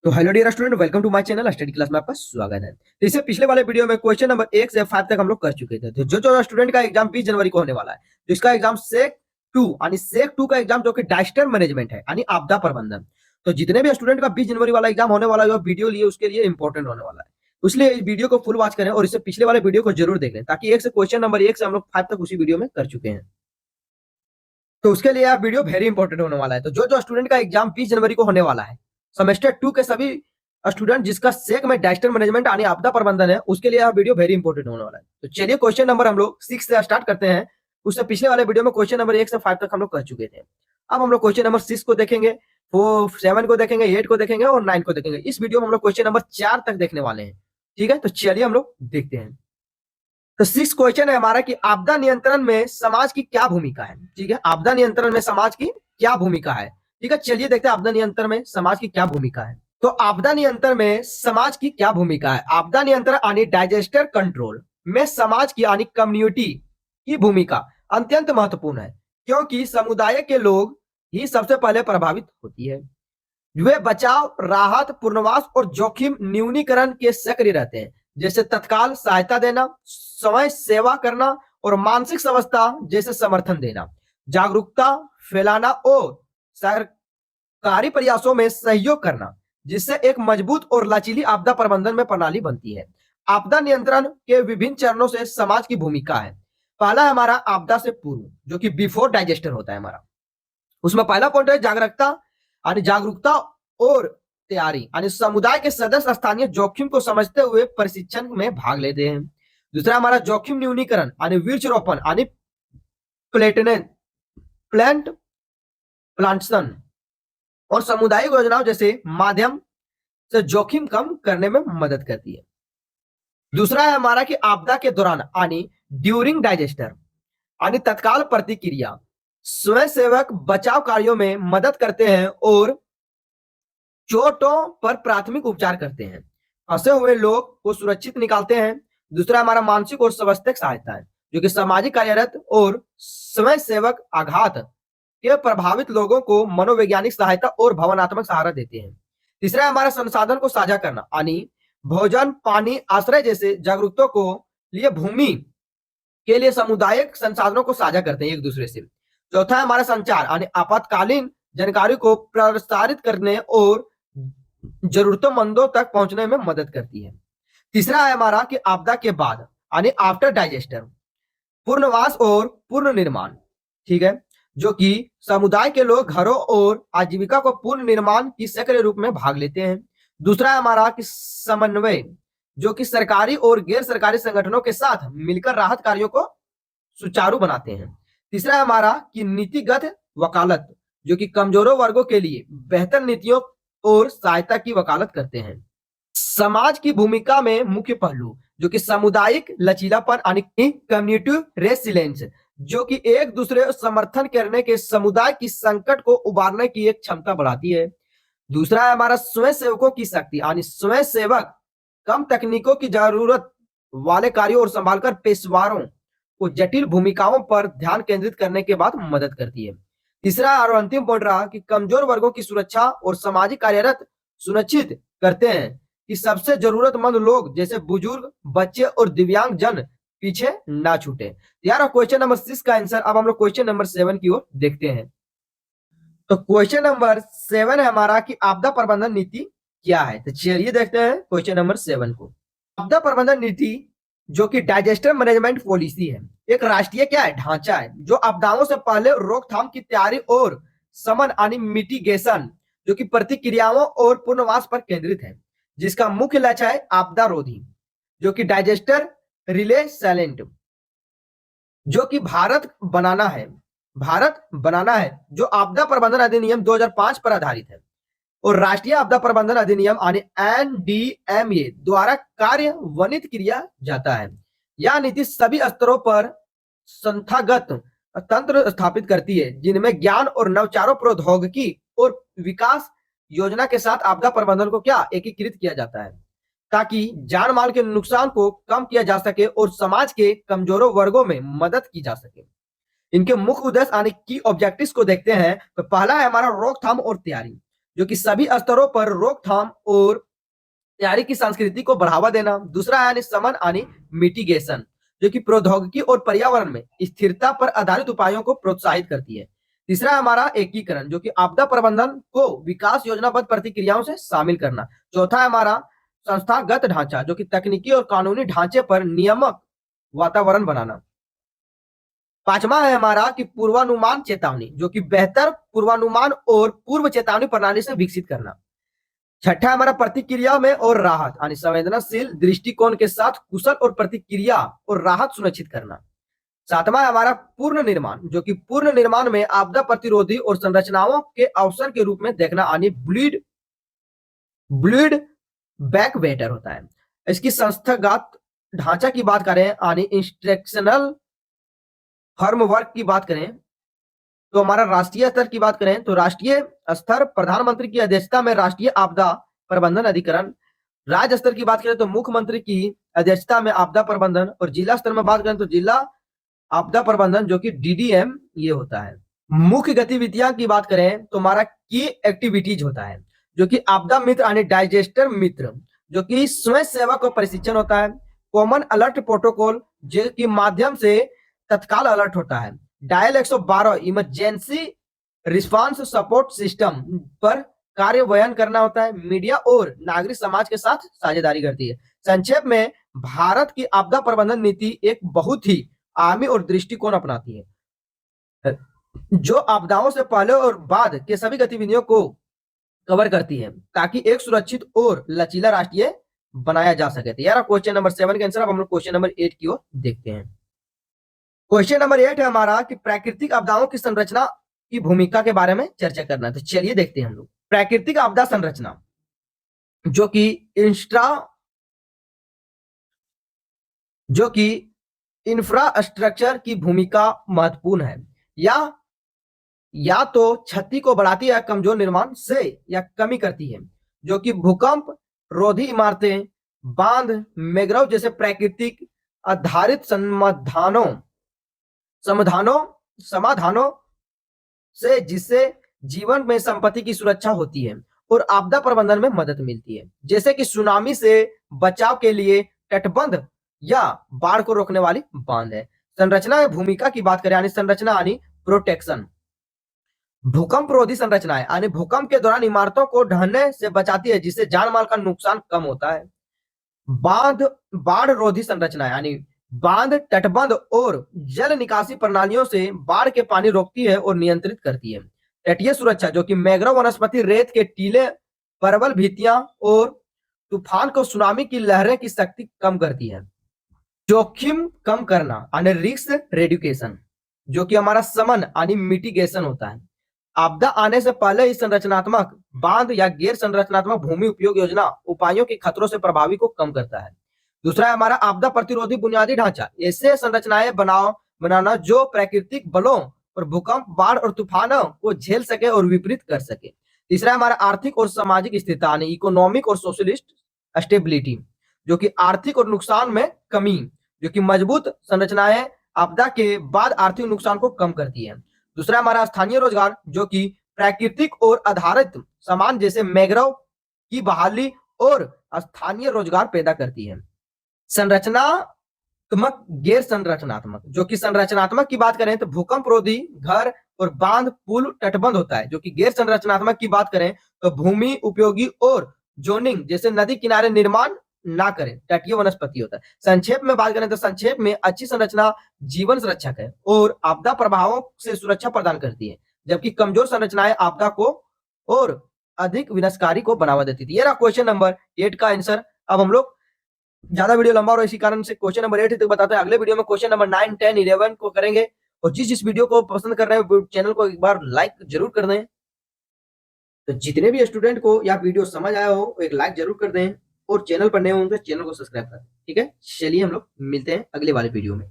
तो hello dear student, welcome to my channel study class में आपका स्वागत है। तो इससे पिछले वाले वीडियो में क्वेश्चन नंबर 1 से 5 तक हम लोग कर चुके थे। तो जो स्टूडेंट का एग्जाम 20 जनवरी को होने वाला है, तो इसका एग्जाम सेक 2 यानी सेक 2 का एग्जाम जो कि डिजास्टर मैनेजमेंट है यानी आपदा प्रबंधन। तो जितने भी स्टूडेंट का 20 जनवरी वाला एग्जाम होने वाला है, जो वीडियो लिए उसके लिए इंपॉर्टेंट होने वाला है। इसलिए इस वीडियो को फुल वॉच करें और इससे पिछले वाले वीडियो को जरूर देखें, ताकि एक से क्वेश्चन नंबर 1 से हम लोग 5 तक उसी वीडियो में कर चुके हैं। तो उसके लिए आप वीडियो वेरी इंपॉर्टेंट होने वाला है। तो जो स्टूडेंट का एग्जाम 20 जनवरी को होने वाला है, सेमेस्टर 2 के सभी स्टूडेंट जिसका सेक में डिजास्टर मैनेजमेंट यानी आपदा प्रबंधन है, उसके लिए यह वीडियो वेरी इंपॉर्टेंट होने वाला है। तो चलिए क्वेश्चन नंबर हम लोग 6 से स्टार्ट करते हैं। उससे पिछले वाले वीडियो में क्वेश्चन नंबर 1 से 5 तक हम लोग कर चुके थे। अब हम लोग क्वेश्चन नंबर 6 को देखेंगे, 7 को देखेंगे, 8 को देखेंगे और 9 को देखेंगे। इस वीडियो में हम लोग क्वेश्चन नंबर 4 तक देखने वाले हैं। ठीक है, तो चलिए हम लोग देखते हैं। तो 6 क्वेश्चन है हमारा कि आपदा नियंत्रण में समाज की क्या भूमिका है। ठीक है, आपदा नियंत्रण में समाज की क्या भूमिका है। ठीक है, चलिए देखते हैं आपदा नियंत्रण में समाज की क्या भूमिका है। तो आपदा नियंत्रण में समाज की क्या भूमिका है। आपदा नियंत्रण यानी डिजास्टर कंट्रोल में समाज की यानी कम्युनिटी की भूमिका अत्यंत महत्वपूर्ण है, क्योंकि समुदाय के लोग ही सबसे पहले प्रभावित होती है। वे बचाव, राहत, पुनर्वास और जोखिम न्यूनीकरण के सक्रिय रहते हैं, जैसे तत्काल सहायता देना, समय सेवा करना और मानसिक स्वास्थ्य जैसे समर्थन देना, जागरूकता फैलाना और सरकारी प्रयासों में सहयोग करना, जिससे एक मजबूत और लचीली आपदा प्रबंधन में प्रणाली बनती है। आपदा नियंत्रण के विभिन्न चरणों से समाज की भूमिका है। पहला है हमारा आपदा से पूर्व, जो कि बिफोर डाइजेस्टर होता है हमारा। उसमें पहला पॉइंट है जागरूकता यानी जागरूकता और तैयारी यानी समुदाय के सदस्य स्थानीय जोखिम को समझते हुए प्रशिक्षण में भाग लेते हैं। दूसरा हमारा जोखिम न्यूनीकरण यानी वृक्षारोपण यानी प्लेटनेन प्लांट प्लांटेशन और सामुदायिक योजनाओं जैसे माध्यम से जोखिम कम करने में मदद करती है। दूसरा है हमारा कि आपदा के दौरान यानी ड्यूरिंग डाइजेस्टर यानी तत्काल प्रतिक्रिया, स्वयंसेवक बचाव कार्यों में मदद करते हैं और चोटों पर प्राथमिक उपचार करते हैं, फंसे हुए लोग को सुरक्षित निकालते हैं। दूसरा हमारा मानसिक और स्वास्थ्य सहायता है, जो कि सामाजिक कार्यरत और स्वयं सेवक आघात के प्रभावित लोगों को मनोवैज्ञानिक सहायता और भावनात्मक सहारा देते हैं। तीसरा हमारा संसाधन को साझा करना यानी भोजन, पानी, आश्रय जैसे जरूरतों को लिए भूमि के लिए सामुदायिक संसाधनों को साझा करते हैं एक दूसरे से। चौथा है हमारा संचार यानी आपातकालीन जानकारी को प्रसारित करने और जरूरतमंदों तक पहुंचने में मदद करती है। तीसरा है हमारा कि आपदा के बाद यानी आफ्टर डाइजेस्टर पुनर्वास और पुनर्निर्माण। ठीक है, जो कि समुदाय के लोग घरों और आजीविका को पुनर्निर्माण की सक्रिय रूप में भाग लेते हैं। दूसरा है हमारा कि समन्वय, जो कि सरकारी और गैर सरकारी संगठनों के साथ मिलकर राहत कार्यों को सुचारू बनाते हैं। तीसरा है हमारा कि नीतिगत वकालत, जो कि कमजोरों वर्गों के लिए बेहतर नीतियों और सहायता की वकालत करते हैं। समाज की भूमिका में मुख्य पहलू, जो कि सामुदायिक लचीलापन यानी कम्युनिटी रेसिलेंस, जो कि एक दूसरे समर्थन करने के समुदाय की संकट को उबारने की एक क्षमता बढ़ाती है। दूसरा है हमारा स्वयं सेवकों की शक्ति यानी स्वयं सेवक कम तकनीकों की जरूरत वाले कार्यों और संभालकर पेशवारों को जटिल भूमिकाओं पर ध्यान केंद्रित करने के बाद मदद करती है। तीसरा और अंतिम पॉइंट रहा कि कमजोर वर्गों की सुरक्षा और सामाजिक कार्यरत सुनिश्चित करते हैं कि सबसे जरूरतमंद लोग जैसे बुजुर्ग, बच्चे और दिव्यांग जन पीछे ना छूटे। यार क्वेश्चन नंबर 6 का आंसर अब हम लोग क्वेश्चन नंबर 7 की ओर देखते हैं। तो क्वेश्चन नंबर 7 है हमारा कि आपदा प्रबंधन नीति क्या है। तो चलिए देखते हैं क्वेश्चन नंबर 7 को। आपदा प्रबंधन नीति, जो कि डिजास्टर मैनेजमेंट पॉलिसी है, एक राष्ट्रीय क्या है ढांचा है, जो आपदाओं से पहले रोकथाम की तैयारी और समन यानी मिटिगेशन, जो कि प्रतिक्रियाओं और पुनर्वास पर केंद्रित है, जिसका मुख्य लक्ष्य है आपदा रोधी, जो कि डिजास्टर रिले सैलेंट, जो कि भारत बनाना है, जो आपदा प्रबंधन अधिनियम 2005 पर आधारित है और राष्ट्रीय आपदा प्रबंधन अधिनियम यानी एनडीएमए द्वारा कार्यान्वित किया जाता है। यह नीति सभी स्तरों पर संस्थागत तंत्र स्थापित करती है, जिनमें ज्ञान और नवचारों, प्रौद्योगिकी और विकास योजना के साथ आपदा प्रबंधन को क्या एकीकृत किया जाता है, ताकि जान माल के नुकसान को कम किया जा सके और समाज के कमजोरों वर्गों में मदद की जा सके। इनके मुख्य उद्देश्य यानी की ऑब्जेक्टिव्स को देखते हैं। तो पहला है हमारा रोकथाम और तैयारी, जो कि सभी स्तरों पर रोकथाम और तैयारी की संस्कृति को बढ़ावा देना। दूसरा यानी समन यानी मिटिगेशन, जो कि प्रौद्योगिकी और पर्यावरण में स्थिरता पर आधारित उपायों को प्रोत्साहित करती है। तीसरा हमारा एकीकरण, जो कि आपदा प्रबंधन को विकास योजनाबद्ध प्रतिक्रियाओं से शामिल करना। चौथा है हमारा संस्थागत ढांचा, जो कि तकनीकी और कानूनी ढांचे पर नियामक वातावरण बनाना। पांचवा है हमारा कि पूर्वानुमान चेतावनी, जो कि बेहतर पूर्वानुमान और पूर्व चेतावनी प्रणाली से विकसित करना। छठा हमारा प्रतिक्रिया में और राहत यानी संवेदनशील दृष्टिकोण के साथ कुशल और प्रतिक्रिया और राहत सुनिश्चित करना। सातवां है हमारा पूर्ण निर्माण, जो कि पूर्ण निर्माण में आपदा प्रतिरोधी और संरचनाओं के अवसर के रूप में देखना यानी ब्लीड बैक बेटर होता है। इसकी संस्थागत ढांचा की बात करें यानी इंस्ट्रक्शनल फर्मवर्क की बात करें तो हमारा राष्ट्रीय स्तर की बात करें तो राष्ट्रीय स्तर प्रधानमंत्री की अध्यक्षता में राष्ट्रीय आपदा प्रबंधन अधिकरण। राज्य स्तर की बात करें तो मुख्यमंत्री की अध्यक्षता में आपदा प्रबंधन, और जिला स्तर में बात करें तो जिला आपदा प्रबंधन जो कि डीडीएम ये होता है। मुख्य गतिविधियां की बात करें तो हमारा की एक्टिविटीज होता है, जो कि आपदा मित्र यानी डाइजेस्टर मित्र, जो कि स्वयं सेवक को प्रशिक्षण होता है। कॉमन अलर्ट प्रोटोकॉल जो के माध्यम से तत्काल अलर्ट होता है। Dial 112 emergency response support system पर कार्यान्वयन करना होता है। मीडिया और नागरिक समाज के साथ साझेदारी करती है। संक्षेप में भारत की आपदा प्रबंधन नीति एक बहुत ही आयामी और दृष्टिकोण अपनाती है, जो आपदाओं से पहले और बाद के सभी गतिविधियों को कवर करती है ताकि एक सुरक्षित और लचीला राष्ट्रीय बनाया जा सके। तो यार क्वेश्चन नंबर 7 के आंसर। अब हम लोग क्वेश्चन नंबर 8 की ओर देखते हैं। क्वेश्चन नंबर 8 है हमारा कि प्राकृतिक आपदाओं की संरचना की भूमिका के बारे में चर्चा करना है। तो चलिए देखते हैं हम लोग। प्राकृतिक आपदा संरचना जो कि इंफ्रास्ट्रक्चर की भूमिका महत्वपूर्ण है, या तो क्षति को बढ़ाती है, कमजोर निर्माण से या कमी करती है, जो कि भूकंप रोधी इमारतें, बांध, मैग्रोव जैसे प्राकृतिक आधारित समाधानों से जिससे जीवन में संपत्ति की सुरक्षा होती है और आपदा प्रबंधन में मदद मिलती है, जैसे कि सुनामी से बचाव के लिए तटबंध या बाढ़ को रोकने वाली बांध है। संरचना भूमिका की बात करें यानी संरचना यानी प्रोटेक्शन। भूकंप रोधी संरचनाएं यानी भूकंप के दौरान इमारतों को ढहने से बचाती है, जिससे जान माल का नुकसान कम होता है। बाढ़ रोधी संरचनाएं यानी बांध, तटबंध और जल निकासी प्रणालियों से बाढ़ के पानी रोकती है और नियंत्रित करती है। तटीय सुरक्षा जो कि मैंग्रोव वनस्पति, रेत के टीले, प्रबल भित्तियां और तूफान को सुनामी की लहरें की शक्ति कम करती है। जोखिम कम करना यानी रिस्क रेड्यूकेशन, जो कि हमारा समन यानी मिटिगेशन होता है। आपदा आने से पहले ही संरचनात्मक बांध या गैर संरचनात्मक भूमि उपयोग योजना उपायों के खतरों से प्रभावी को कम करता है। दूसरा है हमारा आपदा प्रतिरोधी बुनियादी ढांचा, ऐसे संरचनाएं बनाना जो प्राकृतिक बलों और भूकंप, बाढ़ और तूफानों को झेल सके और विपरीत कर सके। तीसरा है हमारा आर्थिक और सामाजिक स्थिरता यानी इकोनॉमिक और सोशलिस्ट स्टेबिलिटी, जो कि आर्थिक और नुकसान में कमी, जो कि मजबूत संरचनाएं आपदा के बाद आर्थिक नुकसान को कम करती है। दूसरा हमारा स्थानीय रोजगार, जो कि प्राकृतिक और आधारित सामान जैसे मैंग्रोव की बहाली और स्थानीय रोजगार पैदा करती है। संरचनात्मक गैर संरचनात्मक, जो कि संरचनात्मक की बात करें तो भूकंप रोधी घर और बांध, पुल, तटबंध होता है। जो कि गैर संरचनात्मक की बात करें तो भूमि उपयोगी और जोनिंग जैसे नदी किनारे निर्माण ना करें, तटीय वनस्पति होता है। संक्षेप में बात करें तो संक्षेप में अच्छी संरचना जीवन सुरक्षक है और आपदा प्रभावों से सुरक्षा प्रदान करती है, जबकि कमजोर संरचनाएं आपदा को और अधिक विनाशकारी को बढ़ावा देती थी। ये रहा क्वेश्चन नंबर 8 का आंसर। अब हम लोग ज्यादा वीडियो लंबा और इसी कारण से क्वेश्चन नंबर 8 तक बताते हैं। अगले वीडियो में क्वेश्चन नंबर 9, 10, 11 को करेंगे। और जिस वीडियो को पसंद कर रहे हैं चैनल को एक बार लाइक जरूर कर दें। तो जितने भी स्टूडेंट को यह वीडियो समझ आया हो एक लाइक जरूर कर दें और चैनल पर नए होंगे तो चैनल को सब्सक्राइब करें। ठीक है, चलिए हम लोग मिलते हैं अगले वाले वीडियो में।